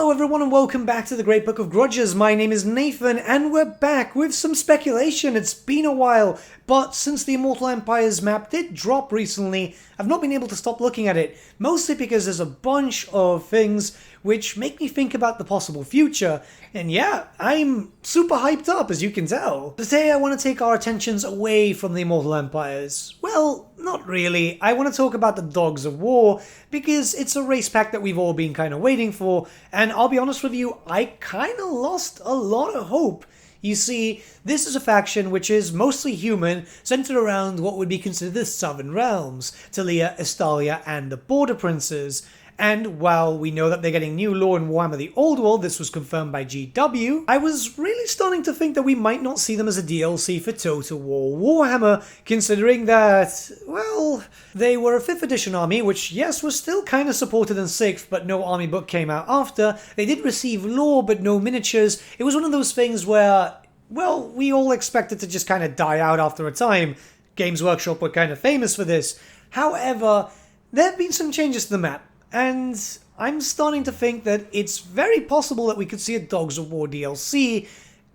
Hello everyone and welcome back to the Great Book of Grudges. My name is Nathan and we're back with some speculation. It's been a while, but since the Immortal Empires map did drop recently, I've not been able to stop looking at it, mostly because there's a bunch of things which make me think about the possible future. And yeah, I'm super hyped up, as you can tell. Today I want to take our attentions away from the Immortal Empires. Well, not really. I want to talk about the Dogs of War, because it's a race pack that we've all been kind of waiting for, and I'll be honest with you, I kind of lost a lot of hope. You see, this is a faction which is mostly human, centered around what would be considered the Southern Realms, Talia, Estalia, and the Border Princes. And while we know that they're getting new lore in Warhammer the Old World, this was confirmed by GW, I was really starting to think that we might not see them as a DLC for Total War Warhammer, considering that, well, they were a 5th edition army, which yes, was still kind of supported in 6th, but no army book came out after. They did receive lore, but no miniatures. It was one of those things where, well, we all expected to just kind of die out after a time. Games Workshop were kind of famous for this. However, there have been some changes to the map. And I'm starting to think that it's very possible that we could see a Dogs of War DLC,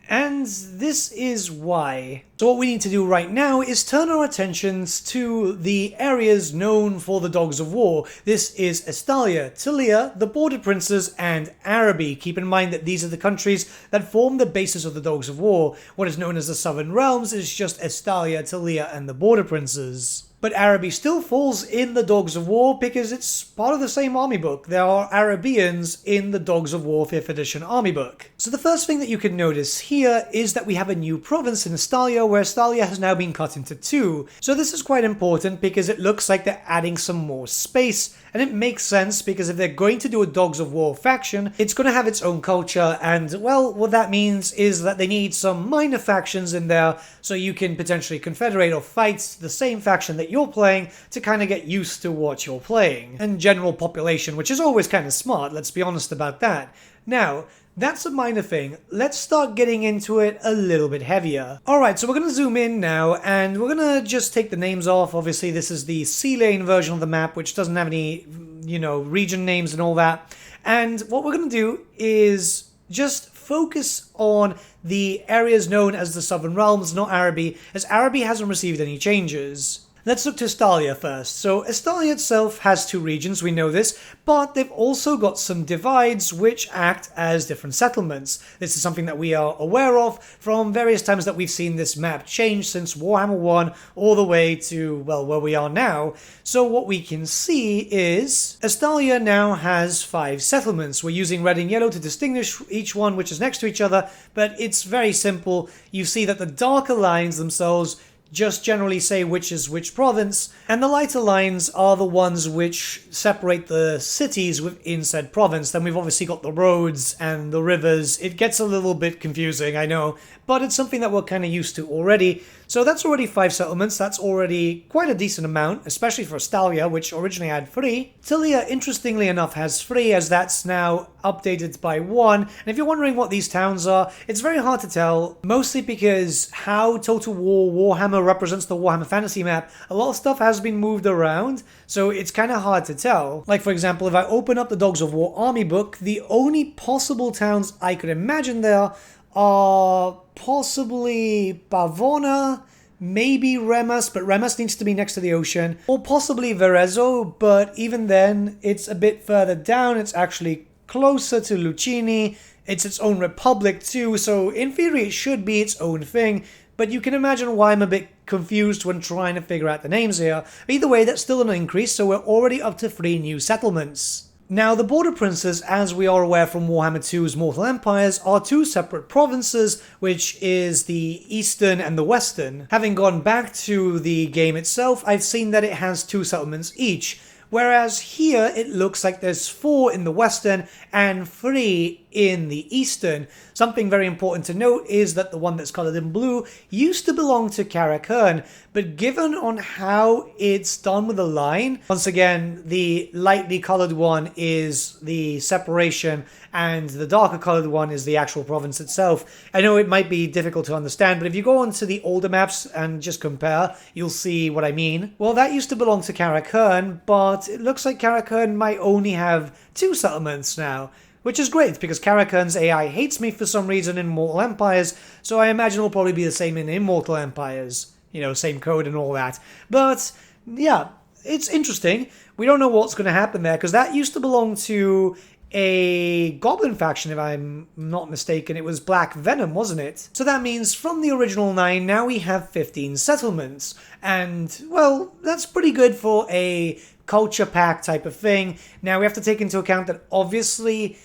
and this is why. So what we need to do right now is turn our attentions to the areas known for the Dogs of War. This is Estalia, Talia, the Border Princes, and Araby. Keep in mind that these are the countries that form the basis of the Dogs of War. What is known as the Southern Realms is just Estalia, Talia, and the Border Princes. But Araby still falls in the Dogs of War because it's part of the same army book. There are Arabians in the Dogs of War 5th edition army book. So the first thing that you can notice here is that we have a new province in Estalia, where Estalia has now been cut into 2. So this is quite important because it looks like they're adding some more space. And it makes sense because if they're going to do a Dogs of War faction, it's going to have its own culture, and well, what that means is that they need some minor factions in there so you can potentially confederate or fight the same faction that you're playing to kind of get used to what you're playing. And general population, which is always kind of smart, let's be honest about that. Now, that's a minor thing. Let's start getting into it a little bit heavier. Alright, so we're going to zoom in now, and we're going to just take the names off. Obviously, this is the Sea Lane version of the map, which doesn't have any, region names and all that. And what we're going to do is just focus on the areas known as the Southern Realms, not Araby, as Araby hasn't received any changes. Let's look to Estalia first. So Estalia itself has 2 regions, we know this, but they've also got some divides which act as different settlements. This is something that we are aware of from various times that we've seen this map change since Warhammer 1 all the way to, well, where we are now. So what we can see is Estalia now has 5 settlements. We're using red and yellow to distinguish each one which is next to each other, but it's very simple. You see that the darker lines themselves just generally say which is which province, and the lighter lines are the ones which separate the cities within said province. Then we've obviously got the roads and the rivers. It gets a little bit confusing, I know, but it's something that we're kind of used to already. So that's already 5 settlements. That's already quite a decent amount, especially for Estalia, which originally had 3. Talia, interestingly enough, has 3, as that's now updated by 1. And if you're wondering what these towns are, it's very hard to tell, mostly because how Total War Warhammer represents the Warhammer Fantasy map, a lot of stuff has been moved around, so it's kind of hard to tell. Like, for example, if I open up the Dogs of War army book, the only possible towns I could imagine there are possibly Pavona, maybe Remus, but Remus needs to be next to the ocean, or possibly Verezzo, but even then, it's a bit further down. It's actually closer to Lucini. It's its own republic too, so in theory it should be its own thing, but you can imagine why I'm a bit confused when trying to figure out the names here. Either way, that's still an increase, so we're already up to 3 new settlements. Now, the Border Princes, as we are aware from Warhammer 2's Mortal Empires, are 2 separate provinces, which is the Eastern and the Western. Having gone back to the game itself, I've seen that it has 2 settlements each, whereas here it looks like there's 4 in the Western and 3 in the Eastern. Something very important to note is that the one that's coloured in blue used to belong to Karakern, but given on how it's done with the line, once again, the lightly coloured one is the separation and the darker coloured one is the actual province itself. I know it might be difficult to understand, but if you go onto the older maps and just compare, you'll see what I mean. Well, that used to belong to Karakern, but it looks like Karakern might only have 2 settlements now, which is great because Karakan's AI hates me for some reason in Mortal Empires, so I imagine it'll probably be the same in Immortal Empires. You know, same code and all that. But, yeah, it's interesting. We don't know what's going to happen there, because that used to belong to a goblin faction, if I'm not mistaken. It was Black Venom, wasn't it? So that means from the original 9, now we have 15 settlements. And, well, that's pretty good for a culture pack type of thing. Now, we have to take into account that, obviously,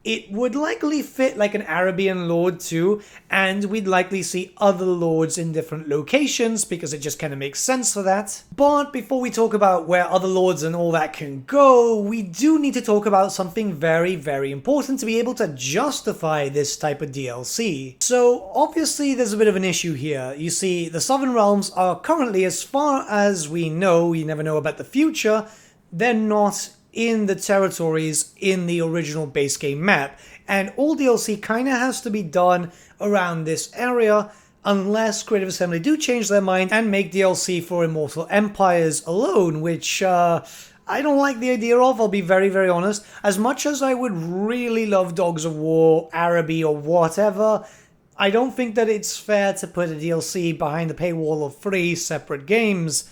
it would likely fit like an Arabian lord too, and we'd likely see other lords in different locations because it just kind of makes sense for that. But before we talk about where other lords and all that can go, we do need to talk about something very, very important to be able to justify this type of DLC. So obviously there's a bit of an issue here. You see, the Southern Realms are currently, as far as we know, you never know about the future, they're not in the territories in the original base game map, and all DLC kind of has to be done around this area unless Creative Assembly do change their mind and make DLC for Immortal Empires alone, which I don't like the idea of, I'll be very, very honest. As much as I would really love Dogs of War, Araby, or whatever, I don't think that it's fair to put a DLC behind the paywall of 3 separate games.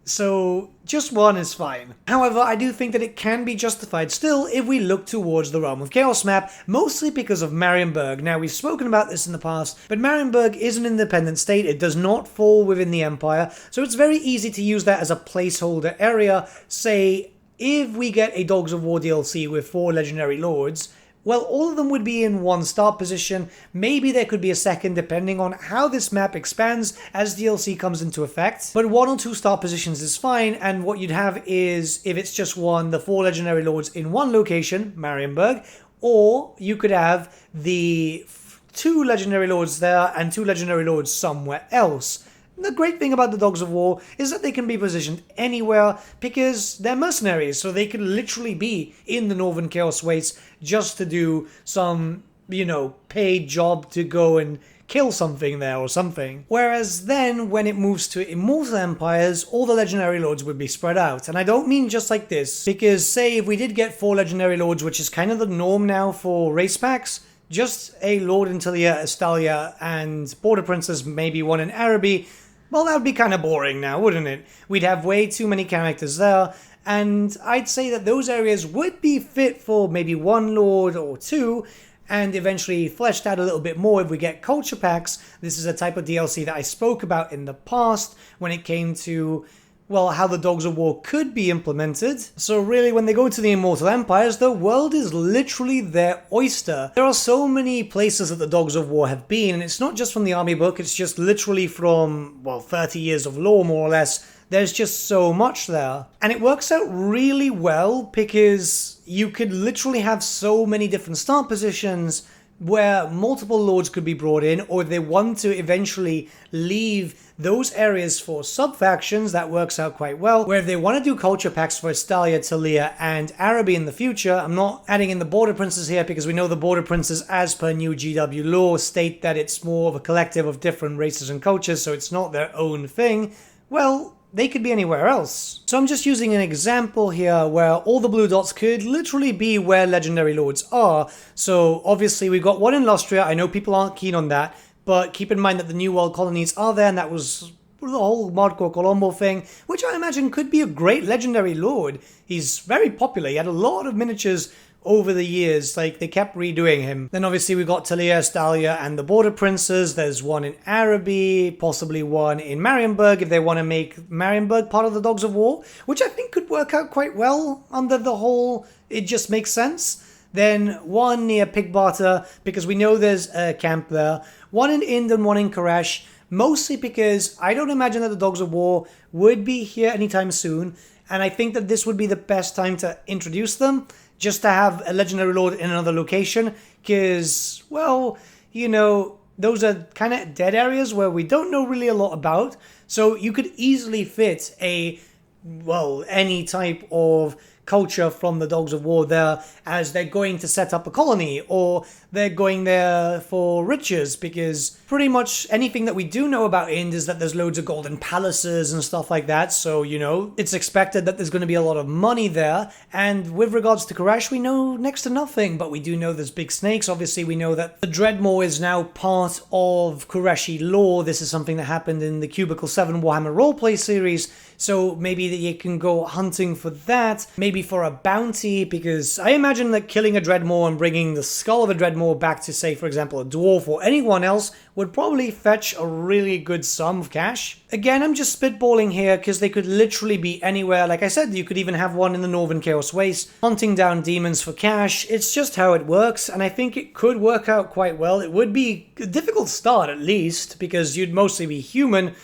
So just one is fine. However, I do think that it can be justified still if we look towards the Realm of Chaos map, mostly because of Marienburg. Now, we've spoken about this in the past, but Marienburg is an independent state. It does not fall within the Empire, so it's very easy to use that as a placeholder area. Say, if we get a Dogs of War DLC with 4 legendary lords, well, all of them would be in 1 start position. Maybe there could be a second depending on how this map expands as DLC comes into effect. But 1 or 2 start positions is fine, and what you'd have is, if it's just 1, the 4 legendary lords in 1 location, Marienburg, or you could have the 2 legendary lords there and 2 legendary lords somewhere else. The great thing about the Dogs of War is that they can be positioned anywhere because they're mercenaries, so they could literally be in the Northern Chaos Wastes just to do some, you know, paid job to go and kill something there or something. Whereas then, when it moves to Immortal Empires, all the Legendary Lords would be spread out. And I don't mean just like this, because say if we did get 4 Legendary Lords, which is kind of the norm now for race packs, just a Lord Intilia, Estalia, and Border Princess, maybe 1 in Araby, well, that would be kind of boring now, wouldn't it? We'd have way too many characters there, and I'd say that those areas would be fit for maybe 1 Lord or 2, and eventually fleshed out a little bit more if we get culture packs. This is a type of DLC that I spoke about in the past when it came to, well, how the Dogs of War could be implemented. So really, when they go to the Immortal Empires, the world is literally their oyster. There are so many places that the Dogs of War have been, and it's not just from the army book, it's just literally from, well, 30 years of lore, more or less. There's just so much there. And it works out really well because you could literally have so many different start positions where multiple lords could be brought in, or if they want to eventually leave those areas for sub-factions, that works out quite well. Where if they want to do culture packs for Estalia, Talia, and Araby in the future, I'm not adding in the Border Princes here because we know the Border Princes, as per new GW lore, state that it's more of a collective of different races and cultures, so it's not their own thing. Well, they could be anywhere else. So I'm just using an example here where all the blue dots could literally be where Legendary Lords are. So obviously we've got 1 in Lustria. I know people aren't keen on that, but keep in mind that the New World colonies are there, and that was the whole Marco Colombo thing, which I imagine could be a great Legendary Lord. He's very popular. He had a lot of miniatures over the years, like they kept redoing him. Then obviously we got Talia, Estalia, and the Border Princes. There's 1 in Araby, possibly 1 in Marienburg if they want to make Marienburg part of the Dogs of War, which I think could work out quite well under the whole, it just makes sense. Then 1 near Pigbarter, because we know there's a camp there. 1 in Ind and 1 in Koresh, mostly because I don't imagine that the Dogs of War would be here anytime soon, and I think that this would be the best time to introduce them, just to have a Legendary Lord in another location, because, well, you know, those are kind of dead areas where we don't know really a lot about, so you could easily fit a, well, any type of culture from the Dogs of War there, as they're going to set up a colony, or they're going there for riches, because pretty much anything that we do know about Ind is that there's loads of golden palaces and stuff like that, so, you know, it's expected that there's going to be a lot of money there. And with regards to Koresh, we know next to nothing, but we do know there's big snakes. Obviously, we know that the Dreadmaw is now part of Koreshi lore. This is something that happened in the Cubicle 7 Warhammer roleplay series, so maybe that you can go hunting for that, maybe for a bounty, because I imagine that killing a Dreadmaw and bringing the skull of a Dreadmaw back to, say, for example, a dwarf or anyone else would probably fetch a really good sum of cash. Again, I'm just spitballing here because they could literally be anywhere. Like I said, you could even have one in the Northern Chaos Waste, hunting down demons for cash. It's just how it works, and I think it could work out quite well. It would be a difficult start, at least, because you'd mostly be human,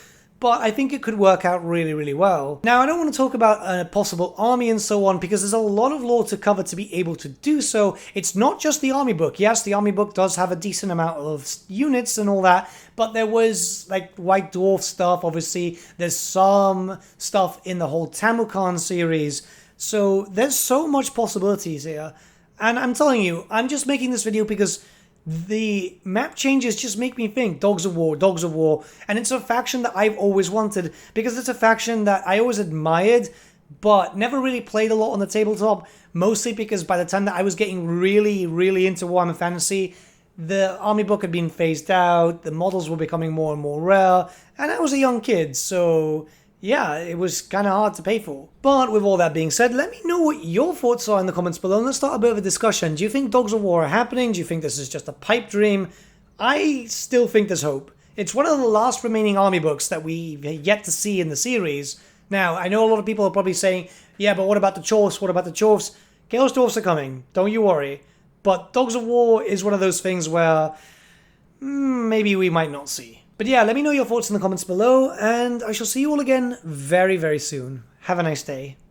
but I think it could work out really, really well. Now, I don't want to talk about a possible army and so on, because there's a lot of lore to cover to be able to do so. It's not just the army book. Yes, the army book does have a decent amount of units and all that, but there was, like, White Dwarf stuff, obviously. There's some stuff in the whole Tamukan series. So there's so much possibilities here. And I'm telling you, I'm just making this video because the map changes just make me think Dogs of War, Dogs of War, and it's a faction that I've always wanted, because it's a faction that I always admired, but never really played a lot on the tabletop, mostly because by the time that I was getting really, really into Warhammer Fantasy, the army book had been phased out, the models were becoming more and more rare, and I was a young kid, so yeah, it was kind of hard to pay for. But with all that being said, let me know what your thoughts are in the comments below, and let's start a bit of a discussion. Do you think Dogs of War are happening? Do you think this is just a pipe dream? I still think there's hope. It's one of the last remaining army books that we've yet to see in the series. Now, I know a lot of people are probably saying, yeah, but what about the Chorfs? What about the Chorfs? Chaos Dwarfs are coming, don't you worry. But Dogs of War is one of those things where maybe we might not see. But yeah, let me know your thoughts in the comments below, and I shall see you all again very, very soon. Have a nice day.